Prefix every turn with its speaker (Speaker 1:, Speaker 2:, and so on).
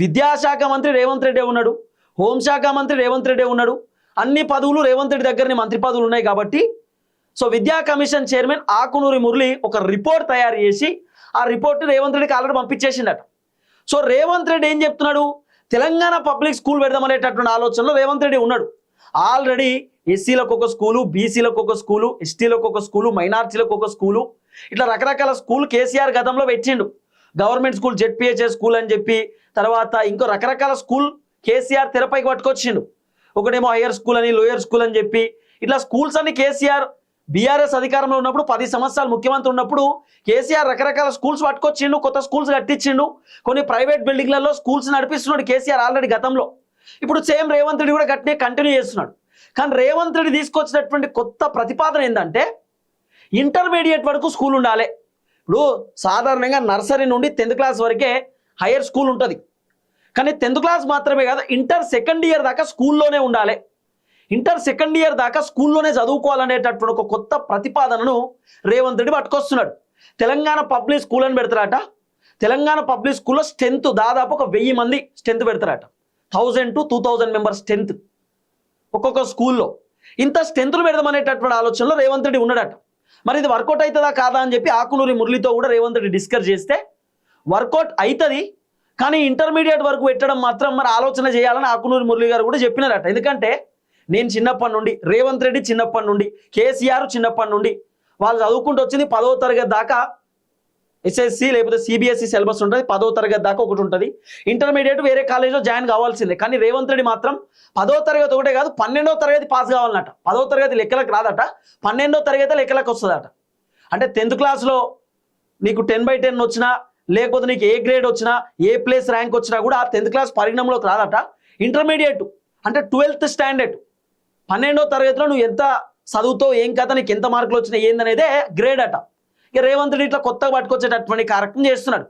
Speaker 1: విద్యాశాఖ మంత్రి రేవంత్ రెడ్డి ఉన్నాడు, హోంశాఖ మంత్రి రేవంత్ రెడ్డి ఉన్నాడు, అన్ని పదవులు రేవంత్ రెడ్డి దగ్గరనే మంత్రి పదవులు ఉన్నాయి కాబట్టి సో విద్యా కమిషన్ చైర్మన్ ఆకునూరి మురళి ఒక రిపోర్ట్ తయారు చేసి ఆ రిపోర్ట్ రేవంత్ రెడ్డికి ఆల్రెడీ పంపించేసిండట. సో రేవంత్ రెడ్డి ఏం చెప్తున్నాడు, తెలంగాణ పబ్లిక్ స్కూల్ పెడదామనేటటువంటి ఆలోచనలో రేవంత్ రెడ్డి ఉన్నాడు. ఆల్రెడీ ఎస్సీలకు ఒక స్కూలు, బీసీలకు ఒక స్కూలు, ఎస్టీలకు ఒక స్కూలు, మైనార్టీలకు ఒక స్కూలు, ఇట్లా రకరకాల స్కూల్ కేసీఆర్ గతంలో పెట్టిండు. గవర్నమెంట్ స్కూల్, జెడ్పీహెచ్ఎస్ స్కూల్ అని చెప్పి, తర్వాత ఇంకో రకరకాల స్కూల్ కేసీఆర్ తెరపైకి పట్టుకొచ్చిండు. ఒకటేమో హయ్యర్ స్కూల్ అని, లోయర్ స్కూల్ అని చెప్పి ఇట్లా స్కూల్స్ అన్ని కేసీఆర్ బీఆర్ఎస్ అధికారంలో ఉన్నప్పుడు 10 సంవత్సరాలు ముఖ్యమంత్రి ఉన్నప్పుడు కేసీఆర్ రకరకాల స్కూల్స్ పట్టుకొచ్చిండు, కొత్త స్కూల్స్ కట్టించిండు, కొన్ని ప్రైవేట్ బిల్డింగ్లలో స్కూల్స్ నడిపిస్తున్నాడు కేసీఆర్ ఆల్రెడీ గతంలో. ఇప్పుడు సేమ్ రేవంత్ రెడ్డి కూడా గట్టినే కంటిన్యూ చేస్తున్నాడు. కానీ రేవంత్ రెడ్డి తీసుకొచ్చినటువంటి కొత్త ప్రతిపాదన ఏంటంటే ఇంటర్మీడియట్ వరకు స్కూల్ ఉండాలి. ఇప్పుడు సాధారణంగా నర్సరీ నుండి 10th క్లాస్ వరకే హైయర్ స్కూల్ ఉంటుంది. కానీ 10th క్లాస్ మాత్రమే కాదు, ఇంటర్ సెకండ్ ఇయర్ దాకా స్కూల్లోనే ఉండాలి. ఇంటర్ సెకండ్ ఇయర్ దాకా స్కూల్లోనే చదువుకోవాలనేటటువంటి ఒక కొత్త ప్రతిపాదనను రేవంత్ రెడ్డి పట్టుకొస్తున్నాడు. తెలంగాణ పబ్లిక్ స్కూల్ అని పెడతారట. తెలంగాణ పబ్లిక్ స్కూల్లో స్ట్రెంత్ దాదాపు ఒక 1000 మంది స్ట్రెంత్ పెడతారట. 1000 to 2000 మెంబర్స్ స్ట్రెంత్ ఒక్కొక్క స్కూల్లో. ఇంత స్ట్రెంత్లు పెడదామనేటటువంటి ఆలోచనలో రేవంత్ రెడ్డి ఉన్నాడట. మరి ఇది వర్కౌట్ అవుతుందా కాదా అని చెప్పి ఆకునూరి మురళితో కూడా రేవంత్ రెడ్డి డిస్కస్ చేస్తే వర్కౌట్ అవుతుంది, కానీ ఇంటర్మీడియట్ వరకు పెట్టడం మాత్రం మరి ఆలోచన చేయాలని ఆకునూరి మురళి గారు కూడా చెప్పినారట. ఎందుకంటే నేను చిన్నప్పటి నుండి, రేవంత్ రెడ్డి చిన్నప్పటి నుండి, కేసీఆర్ చిన్నప్పటి నుండి వాళ్ళు చదువుకుంటూ వచ్చింది 10వ తరగతి దాకా ఎస్ఎస్సి లేకపోతే సిబిఎస్ఈ సిలబస్ ఉంటుంది. 10వ తరగతి దాకా ఒకటి ఉంటుంది. ఇంటర్మీడియట్ వేరే కాలేజ్లో జాయిన్ కావాల్సిందే. కానీ రేవంత్ రెడ్డి మాత్రం 10వ తరగతి ఒకటే కాదు, 12వ తరగతి పాస్ కావాలన్నట. 10వ తరగతి లెక్కలకు రాదట, 12వ తరగతి లెక్కలకు వస్తుందట. అంటే 10th క్లాస్లో నీకు 10/10 వచ్చినా, లేకపోతే నీకు ఏ గ్రేడ్ వచ్చినా, ఏ ప్లేస్ ర్యాంక్ వచ్చినా కూడా ఆ 10th క్లాస్ పరిగణంలోకి రాదట. ఇంటర్మీడియట్ అంటే 12th స్టాండర్డ్, 12వ తరగతిలో నువ్వు ఎంత చదువుతో ఏం కథ, నీకు ఎంత మార్కులు వచ్చినా ఏందనేదే గ్రేడ్ అట. ఇక రేవంత్ రెడ్డి ఇట్లా కొత్తగా పట్టుకొచ్చేటటువంటి కార్యక్రమం చేస్తున్నాడు.